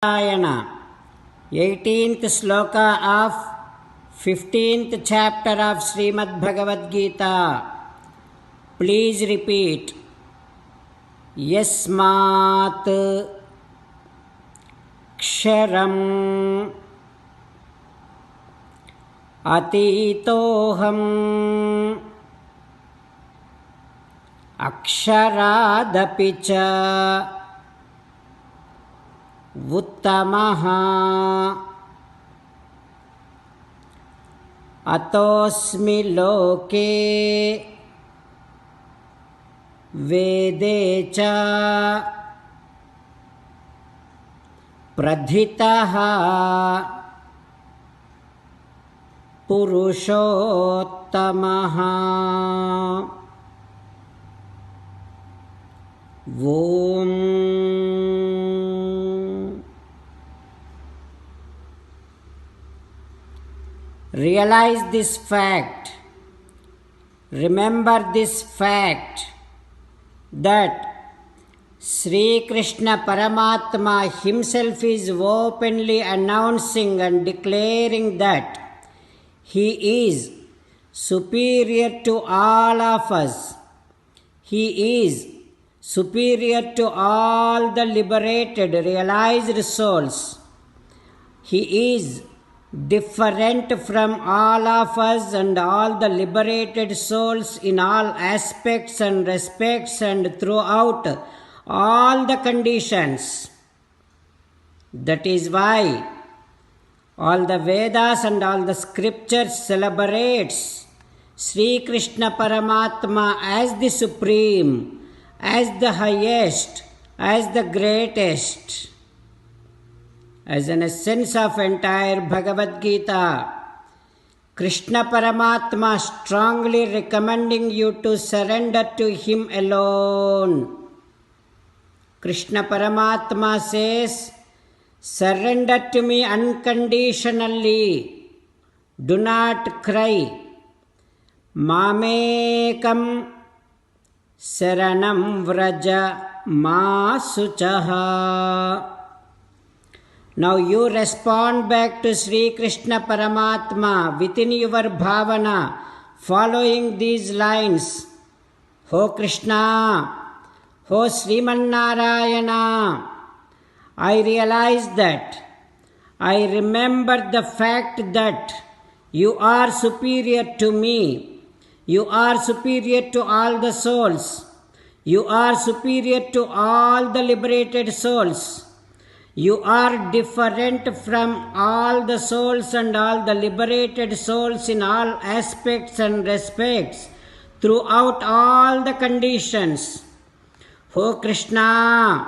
18th sloka of 15th chapter of Srimad Bhagavad Gita. Please repeat. Yasmat ksharam atitoham aksharaadapicha uttamaha atosmi loke vede cha pradhitaha purushotamaha. Om. Realize this fact, remember this fact that Sri Krishna Paramatma himself is openly announcing and declaring that he is superior to all of us. He is superior to all the liberated, realized souls. He is different from all of us and all the liberated souls in all aspects and respects and throughout all the conditions. That is why all the Vedas and all the scriptures celebrates Sri Krishna Paramatma as the supreme, as the highest, as the greatest. As an essence of entire Bhagavad Gita, Krishna Paramatma strongly recommending you to surrender to him alone. Krishna Paramatma says, surrender to me unconditionally. Do not cry. Mamekam saranam vraja ma suchaha. Now you respond back to Sri Krishna Paramatma within your bhavana, following these lines. Ho Krishna, Ho Sriman Narayana, I realize that, I remember the fact that you are superior to me. You are superior to all the souls. You are superior to all the liberated souls. You are different from all the souls and all the liberated souls in all aspects and respects throughout all the conditions. Ho Krishna,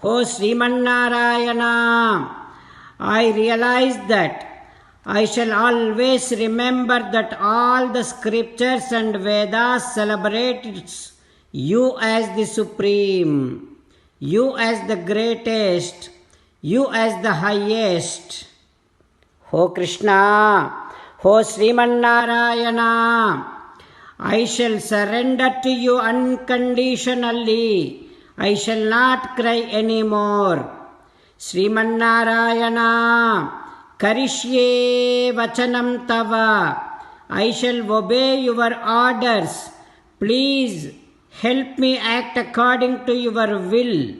Ho Sriman Narayana, I realize that I shall always remember that all the scriptures and Vedas celebrate you as the supreme, you as the greatest, you as the highest. Ho Krishna, Ho Sriman Narayana, I shall surrender to you unconditionally. I shall not cry anymore. Sriman Narayana, Karishye Vachanam Tava, I shall obey your orders. Please help me act according to your will.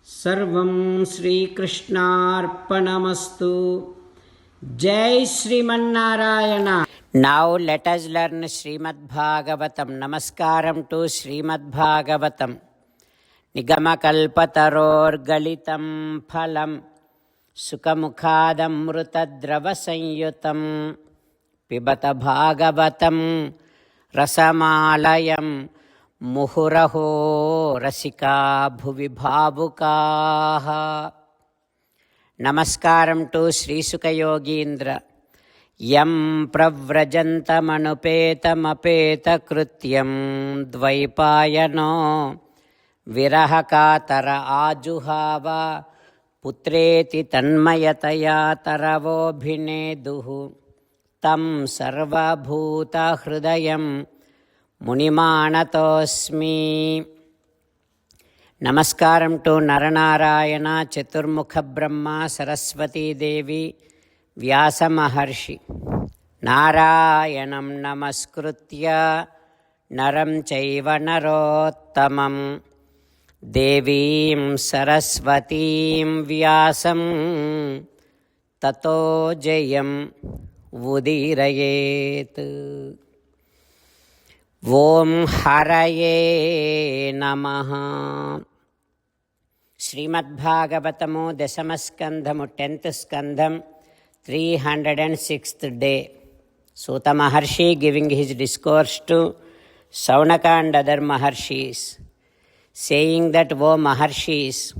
Sarvam Sri Krishnarpanamastu. Jai Sriman Narayana. Now let us learn Srimad Bhagavatam. Namaskaram to Srimad Bhagavatam. Nigamakalpatarorgalitam phalam Sukamukhadamrutadravasanयुtam Pibata Bhagavatam Rasamalayam Muhuraho Rasika Bhuvi Bhavukaha. Namaskaram to Sri Sukha Yogindra. Yam pravrajantamanupeta krutyam dvaipayano virahakatara ajuhava putreti tanmayataya taravobhineduhu tam sarvabhuta hridayam Munimanatosmi. Namaskaram to Naranarayana, Chaturmukha Brahma, Saraswati Devi, Vyasa Maharshi. Narayanam Namaskritya Naram Chaiva Narottamam Devim Saraswatim Vyasam Tato Jayam Udirayet. Om Haraye Namaha. Srimad Bhagavatamu Dasamaskandhamu 10th Skandham 306th day. Suta Maharshi giving his discourse to Saunaka and other Maharshis, saying that, O Maharshis,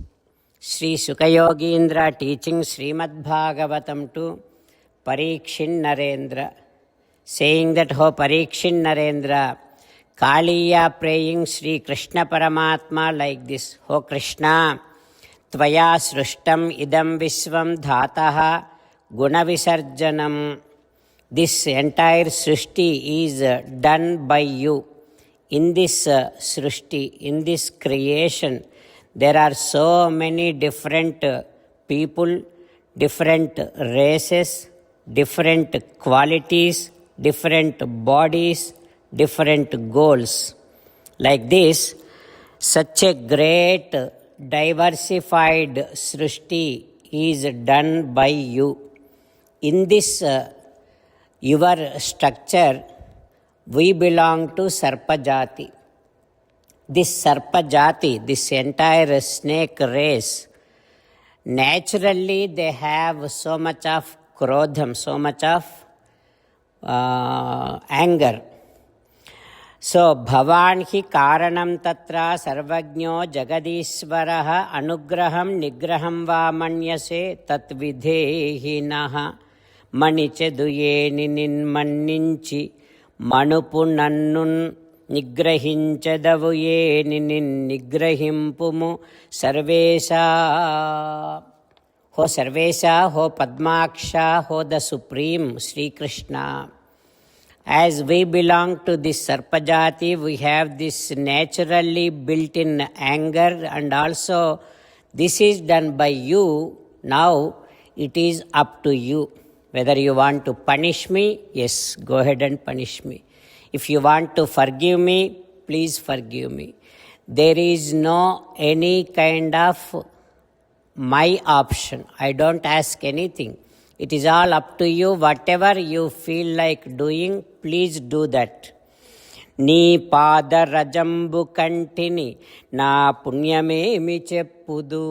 Sri Sukayogindra teaching Srimad Bhagavatam to Parikshin Narendra, saying that, O Parikshin Narendra, Kaliya praying Sri Krishna Paramatma like this, O Krishna, Tvaya Srushtam Idam Visvam Dhataha Gunavisarjanam. This entire Srishti is done by you. In this Srishti, in this creation, there are so many different people, different races, different qualities, different bodies, different goals. Like this, such a great diversified Srishti is done by you. In this your structure, we belong to Sarpajati. This Sarpajati, this entire snake race, naturally they have so much of krodham, so much of anger. So, Bhavan hi karanam tatra sarvajño jagadishvaraha anugraham nigraham va manyase tatvidhehi naha మణిచెదుయేని నిన్మన్నించి మణుపు నన్నున్ నిగ్రహించదవుయేని నిగ్రహింపుము సర్వేశా. హో సర్వేశా, హో పద్మాక్ష, హో the supreme Sri Krishna. As we belong to this Sarpajati, we have this naturally built-in anger, and also this is done by you. Now it is up to you. Whether you want to punish me, yes, go ahead and punish me. If you want to forgive me, please forgive me. There is no any kind of my option. I don't ask anything. It is all up to you. Whatever you feel like doing, please do that. నీ పాద రజంబు కంటిని నా పుణ్యమేమి చెప్పుదు.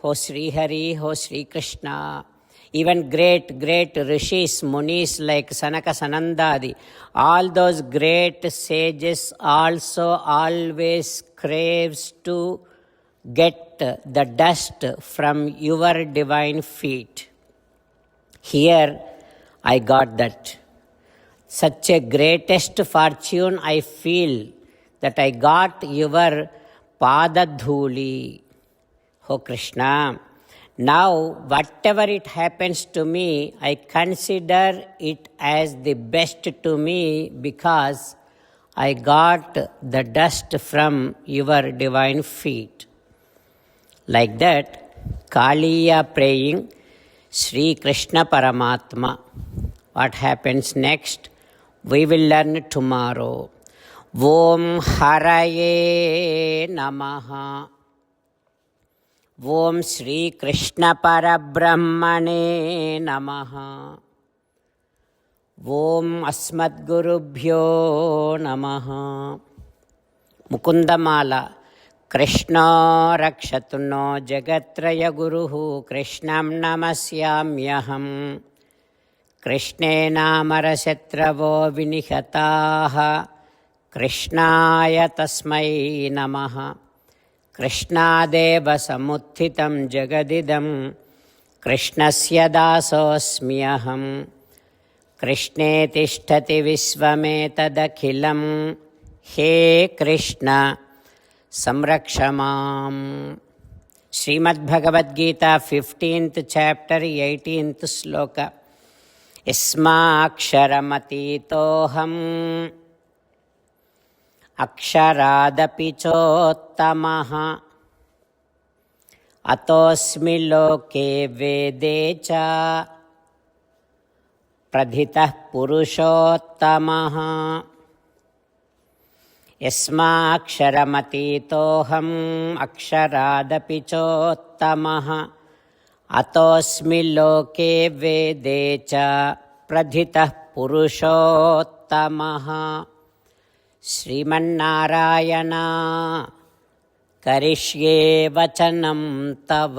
హో శ్రీహరి, హో Srikrishna. Even great rishis, munis like Sanaka Sanandadi, all those great sages also always craves to get the dust from your divine feet. Here I got that. Such a greatest fortune I feel that I got your padadhuli. Oh Krishna, now whatever it happens to me, I consider it as the best to me because I got the dust from your divine feet. Like that, Kaliya praying Sri Krishna Paramatma. What happens next? We will learn tomorrow. Om Haraye Namaha. Om Shri Krishna Parabrahmane Namaha. Om Asmadgurubhyo Namaha. Mukundamala. Krishna Rakshatu no Jagatraya Guruhu Krishnam Namasyamyaham. Krishne Namarashatravo Vinihataha Krishnaya Tasmai Namaha. Krishnadeva samuthitam jagadidam Krishnasya dasosmyaham. Krishne tishtati visvametadakhilam. He Krishna samrakshamam. Srimad Bhagavad Gita 15th chapter 18th sloka. Ismaksharamati-toham aksharaadapi chottamaha అతోస్మి లోకే వేదే చ ప్రథితః పురుషోత్తమః యస్మాక్షరమతీతోహం అక్షరాదపి చోత్తమః అతోస్మి లోకే వేదే చ ప్రథితః పురుషోత్తమః. శ్రీమన్నారాయణ కరిష్యే వచనం తవ.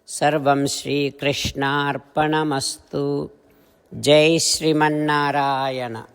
సర్వం శ్రీకృష్ణార్పణమస్తు. జై శ్రీమన్నారాయణ.